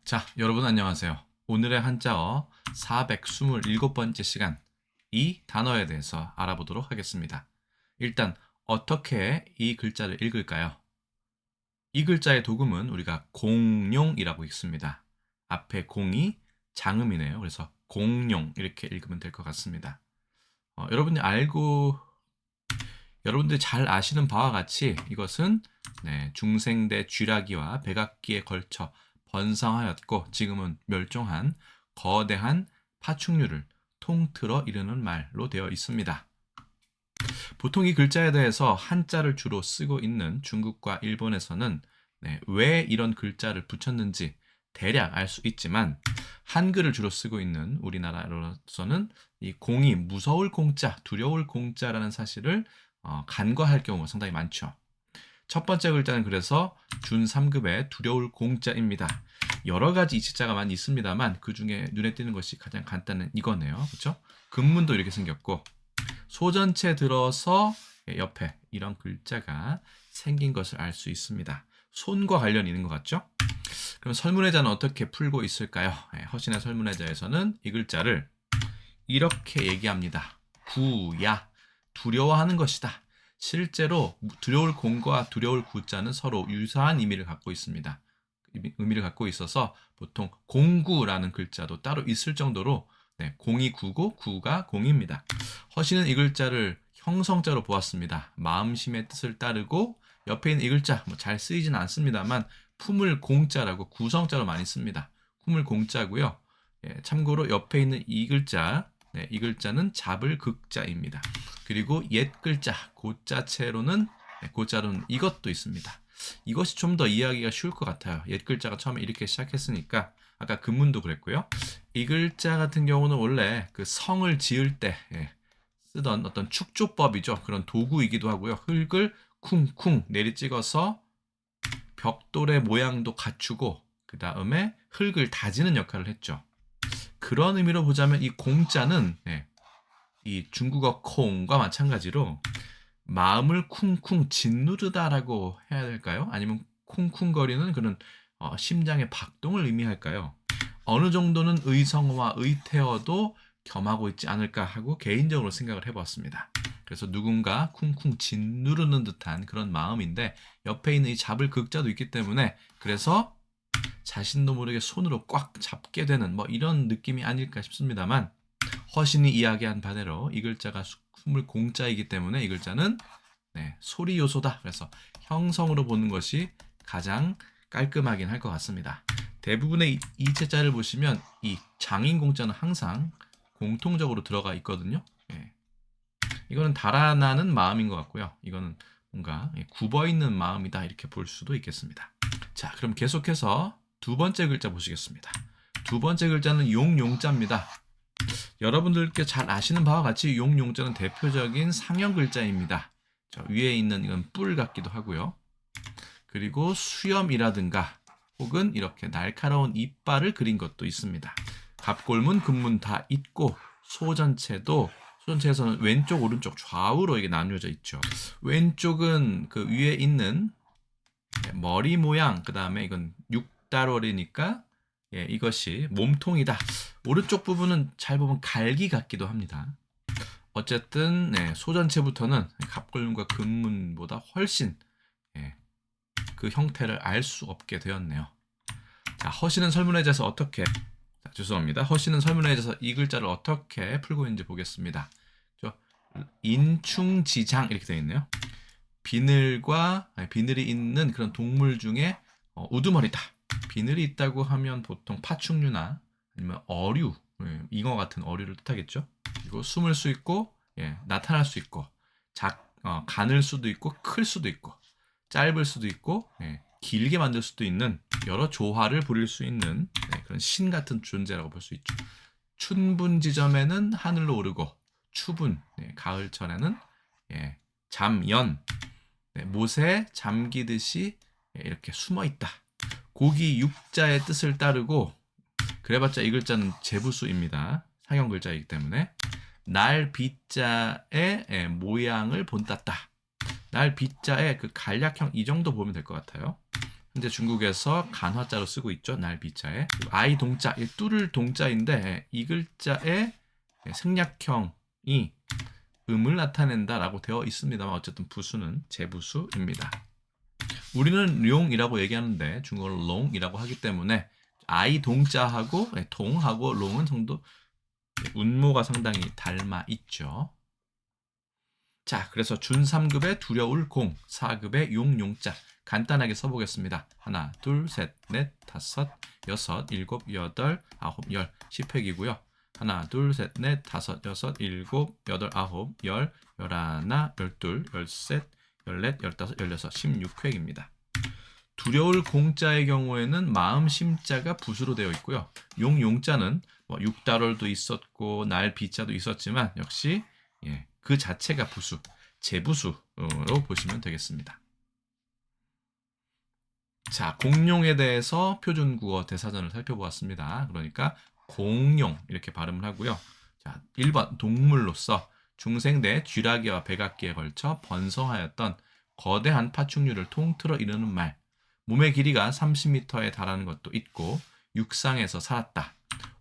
자, 여러분 안녕하세요. 오늘의 한자어 427번째 시간, 이 단어에 대해서 알아보도록 하겠습니다. 일단 어떻게 이 글자를 읽을까요? 이 글자의 도금은 우리가 공룡이라고 읽습니다. 앞에 공이 장음이네요. 그래서 공룡 이렇게 읽으면 될 것 같습니다. 여러분들이 잘 아시는 바와 같이 이것은 중생대 쥐라기와 백악기에 걸쳐 번성하였고 지금은 멸종한 거대한 파충류를 통틀어 이르는 말로 되어 있습니다. 보통 이 글자에 대해서 한자를 주로 쓰고 있는 중국과 일본에서는 왜 이런 글자를 붙였는지 대략 알 수 있지만 한글을 주로 쓰고 있는 우리나라로서는 이 공이 무서울 공자, 두려울 공자라는 사실을 간과할 경우가 상당히 많죠. 첫 번째 글자는 그래서 준 3급의 두려울 공자입니다. 여러 가지 이치자가 많이 있습니다만 그 중에 눈에 띄는 것이 가장 간단한 이거네요. 그렇죠? 금문도 이렇게 생겼고 소전체 들어서 옆에 이런 글자가 생긴 것을 알 수 있습니다. 손과 관련이 있는 것 같죠? 그럼 설문회자는 어떻게 풀고 있을까요? 허신의 설문회자에서는 이 글자를 이렇게 얘기합니다. 구야, 두려워하는 것이다. 실제로 두려울 공과 두려울 구자는 서로 유사한 의미를 갖고 있습니다. 의미를 갖고 있어서 보통 공구라는 글자도 따로 있을 정도로 공이 구고 구가 공입니다. 허신은 이 글자를 형성자로 보았습니다. 마음심의 뜻을 따르고 옆에 있는 이 글자 잘 쓰이지는 않습니다만 품을 공자라고 구성자로 많이 씁니다. 품을 공자고요. 참고로 옆에 있는 이 글자, 이 글자는 잡을 극자입니다. 그리고 옛 글자 고자체로는 고자로는 이것도 있습니다. 이것이 좀 더 이해하기가 쉬울 것 같아요. 옛 글자가 처음에 이렇게 시작했으니까 아까 금문도 그랬고요. 이 글자 같은 경우는 원래 그 성을 지을 때 쓰던 어떤 축조법이죠. 그런 도구이기도 하고요. 흙을 쿵쿵 내리찍어서 벽돌의 모양도 갖추고 그 다음에 흙을 다지는 역할을 했죠. 그런 의미로 보자면 이 공자는 이 중국어 콩과 마찬가지로 마음을 쿵쿵 짓누르다라고 해야 될까요? 아니면 쿵쿵거리는 그런 심장의 박동을 의미할까요? 어느 정도는 의성어와 의태어도 겸하고 있지 않을까 하고 개인적으로 생각을 해봤습니다. 그래서 누군가 쿵쿵 짓누르는 듯한 그런 마음인데 옆에 있는 이 잡을 극자도 있기 때문에 그래서 자신도 모르게 손으로 꽉 잡게 되는 이런 느낌이 아닐까 싶습니다만 허신이 이야기한 바대로 이 글자가 숨을 공자이기 때문에 이 글자는 소리 요소다. 그래서 형성으로 보는 것이 가장 깔끔하긴 할 것 같습니다. 대부분의 이체자를 보시면 이 장인 공자는 항상 공통적으로 들어가 있거든요. 이거는 달아나는 마음인 것 같고요. 이거는 뭔가 굽어 있는 마음이다 이렇게 볼 수도 있겠습니다. 자, 그럼 계속해서 두 번째 글자 보시겠습니다. 두 번째 글자는 용용자입니다. 여러분들께 잘 아시는 바와 같이 용용자는 대표적인 상형 글자입니다. 저 위에 있는 이건 뿔 같기도 하고요. 그리고 수염이라든가 혹은 이렇게 날카로운 이빨을 그린 것도 있습니다. 갑골문, 금문 다 있고 소전체에서는 왼쪽, 오른쪽, 좌우로 이게 나뉘어져 있죠. 왼쪽은 그 위에 있는 머리 모양, 그 다음에 이건 육달월이니까 이것이 몸통이다. 오른쪽 부분은 잘 보면 갈기 같기도 합니다. 어쨌든 소전체부터는 갑골문과 금문보다 훨씬 그 형태를 알 수 없게 되었네요. 자, 허신은 설문회자에서 어떻게 죄송합니다. 허신은 설문회자에서 이 글자를 어떻게 풀고 있는지 보겠습니다. 인충지장 이렇게 되어 있네요. 비늘이 있는 그런 동물 중에 우두머리다. 비늘이 있다고 하면 보통 파충류나 아니면 어류, 잉어 같은 어류를 뜻하겠죠. 그리고 숨을 수 있고 나타날 수 있고 가늘 수도 있고 클 수도 있고 짧을 수도 있고 길게 만들 수도 있는 여러 조화를 부릴 수 있는 그런 신 같은 존재라고 볼 수 있죠. 춘분 지점에는 하늘로 오르고 추분 가을철에는 잠연 못에 잠기듯이 이렇게 숨어 있다. 고기 육자의 뜻을 따르고 그래봤자 이 글자는 제부수입니다. 상형 글자이기 때문에 날 비자의 모양을 본땄다. 날 비자의 그 간략형 이 정도 보면 될 것 같아요. 현재 중국에서 간화자로 쓰고 있죠. 날비자에. 아이 동자, 뚫을 동자인데 이 글자에 생략형이 음을 나타낸다라고 되어 있습니다만 어쨌든 부수는 재부수입니다. 우리는 룡이라고 얘기하는데 중국어로 롱이라고 하기 때문에 아이 동자하고 동하고 롱은 정도 운모가 상당히 닮아 있죠. 자, 그래서 준3급의 두려울 공, 4급의 용용자 간단하게 써보겠습니다. 하나, 둘, 셋, 넷, 다섯, 여섯, 일곱, 여덟, 아홉, 열, 10획이고요. 하나, 둘, 셋, 넷, 다섯, 여섯, 일곱, 여덟, 아홉, 열, 열하나, 열둘, 열셋, 열넷, 열다섯, 열여섯, 16획입니다. 두려울 공자의 경우에는 마음 심자가 부수로 되어 있고요. 용용자는 뭐 육달월도 있었고 날 비자도 있었지만 역시 그 자체가 부수, 재부수로 보시면 되겠습니다. 자, 공룡에 대해서 표준국어 대사전을 살펴보았습니다. 그러니까 공룡 이렇게 발음을 하고요. 자, 1번 동물로서 중생대 쥐라기와 백악기에 걸쳐 번성하였던 거대한 파충류를 통틀어 이르는 말. 몸의 길이가 30m에 달하는 것도 있고 육상에서 살았다.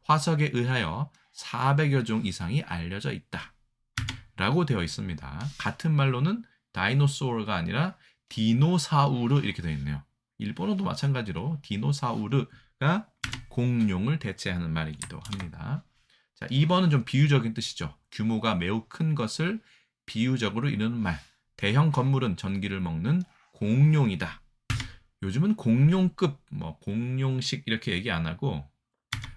화석에 의하여 400여 종 이상이 알려져 있다. 라고 되어 있습니다. 같은 말로는 다이노소어가 아니라 디노사우르 이렇게 되어 있네요. 일본어도 마찬가지로 디노사우르가 공룡을 대체하는 말이기도 합니다. 자, 2번은 좀 비유적인 뜻이죠. 규모가 매우 큰 것을 비유적으로 이르는 말. 대형 건물은 전기를 먹는 공룡이다. 요즘은 공룡급, 공룡식 이렇게 얘기 안 하고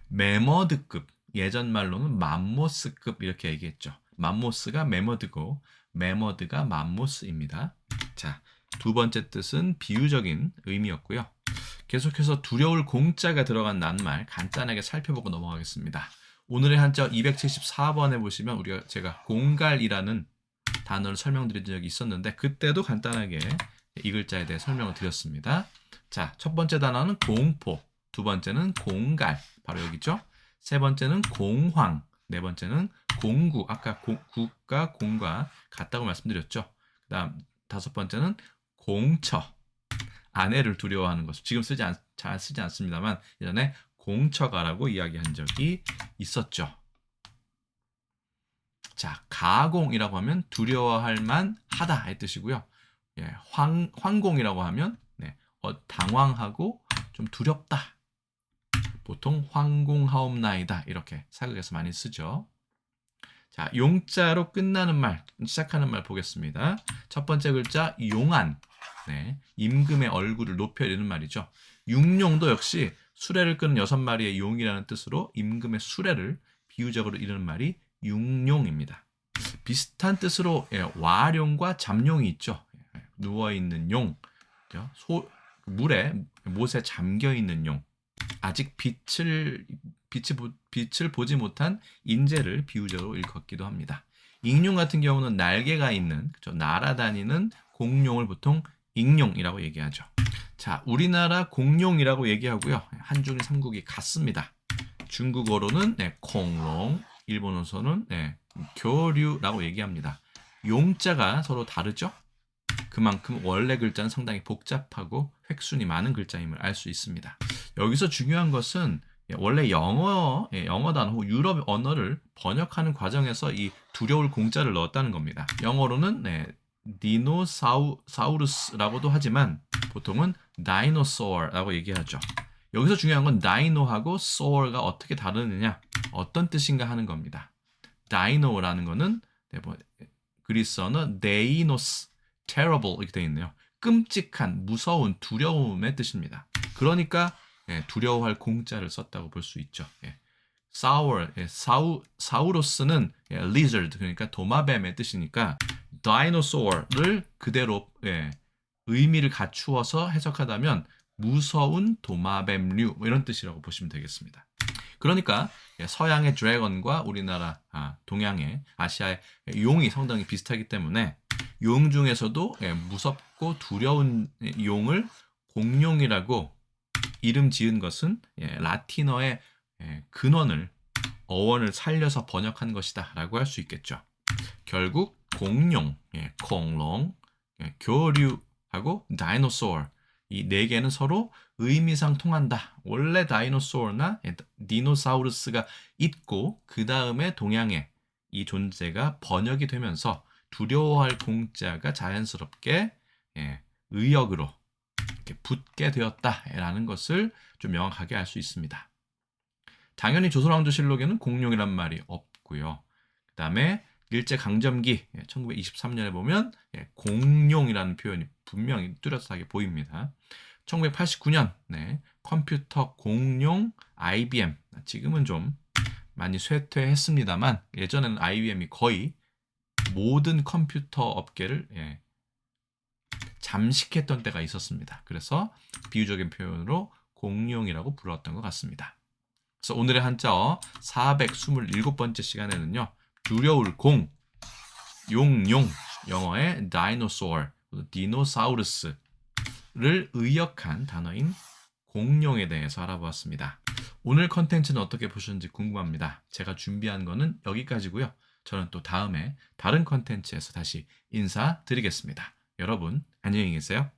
매머드급, 예전 말로는 맘모스급 이렇게 얘기했죠. 맘모스가 매머드고 매머드가 맘모스입니다. 자, 두 번째 뜻은 비유적인 의미였고요. 계속해서 두려울 공자가 들어간 낱말 간단하게 살펴보고 넘어가겠습니다. 오늘의 한자 274번에 보시면 제가 공갈이라는 단어를 설명드린 적이 있었는데 그때도 간단하게 이 글자에 대해 설명을 드렸습니다. 자, 첫 번째 단어는 공포, 두 번째는 공갈, 바로 여기죠. 세 번째는 공황, 네 번째는 공구, 아까 국과 공과 같다고 말씀드렸죠. 그 다음 다섯 번째는 공처, 아내를 두려워하는 것. 지금 잘 쓰지 않습니다만 예전에 공처가라고 이야기한 적이 있었죠. 자, 가공이라고 하면 두려워할 만하다 이 뜻이고요. 황공이라고 하면 당황하고 좀 두렵다. 보통 황공하옵나이다 이렇게 사극에서 많이 쓰죠. 자, 용자로 끝나는 말, 시작하는 말 보겠습니다. 첫 번째 글자 용안, 임금의 얼굴을 높여 이르는 말이죠. 육룡도 역시 수레를 끄는 6마리의 용이라는 뜻으로 임금의 수레를 비유적으로 이르는 말이 육룡입니다. 비슷한 뜻으로 와룡과 잠룡이 있죠. 누워있는 용, 못에 잠겨있는 용, 아직 빛을 보지 못한 인재를 비유적으로 일컫기도 합니다. 익룡 같은 경우는 날개가 있는 날아다니는 공룡을 보통 익룡이라고 얘기하죠. 자, 우리나라 공룡이라고 얘기하고요. 한중일 삼국이 같습니다. 중국어로는 콩롱, 일본어로는 교류라고 얘기합니다. 용자가 서로 다르죠? 그만큼 원래 글자는 상당히 복잡하고 획순이 많은 글자임을 알 수 있습니다. 여기서 중요한 것은 원래 영어 단어 혹은 유럽 언어를 번역하는 과정에서 이 두려울 공자를 넣었다는 겁니다. 영어로는 디노사우루스라고도 하지만 보통은 다이노소어라고 얘기하죠. 여기서 중요한 건 다이노하고 소어가 어떻게 다르느냐, 어떤 뜻인가 하는 겁니다. 다이노라는 거는 그리스어는 데이노스, terrible 이렇게 되어 있네요. 끔찍한, 무서운, 두려움의 뜻입니다. 그러니까 두려워할 공자를 썼다고 볼 수 있죠. 사우로스는 lizard, 그러니까 도마뱀의 뜻이니까 dinosaur를 그대로 의미를 갖추어서 해석하다면 무서운 도마뱀류 이런 뜻이라고 보시면 되겠습니다. 그러니까 서양의 드래곤과 우리나라 동양의 아시아의 용이 상당히 비슷하기 때문에 용 중에서도 무섭고 두려운 용을 공룡이라고 이름 지은 것은 라틴어의 근원을 어원을 살려서 번역한 것이다 라고 할 수 있겠죠. 결국 공룡, 콩롱, 교류하고 다이노소어 이 네 개는 서로 의미상 통한다. 원래 다이노소어나 디노사우루스가 있고 그 다음에 동양의 이 존재가 번역이 되면서 두려워할 공자가 자연스럽게 의역으로 이렇게 붙게 되었다라는 것을 좀 명확하게 알 수 있습니다. 당연히 조선왕조실록에는 공룡이란 말이 없고요. 그 다음에 일제강점기 1923년에 보면 공룡이라는 표현이 분명히 뚜렷하게 보입니다. 1989년 컴퓨터 공룡 IBM, 지금은 좀 많이 쇠퇴했습니다만 예전에는 IBM이 거의 모든 컴퓨터 업계를 잠식했던 때가 있었습니다. 그래서 비유적인 표현으로 공룡이라고 불렀던 것 같습니다. 그래서 오늘의 한자어 427번째 시간에는요. 두려울 공, 용용, 영어의 dinosaur, 디노사우루스를 의역한 단어인 공룡에 대해서 알아보았습니다. 오늘 컨텐츠는 어떻게 보셨는지 궁금합니다. 제가 준비한 거는 여기까지고요. 저는 또 다음에 다른 컨텐츠에서 다시 인사드리겠습니다. 여러분 안녕히 계세요.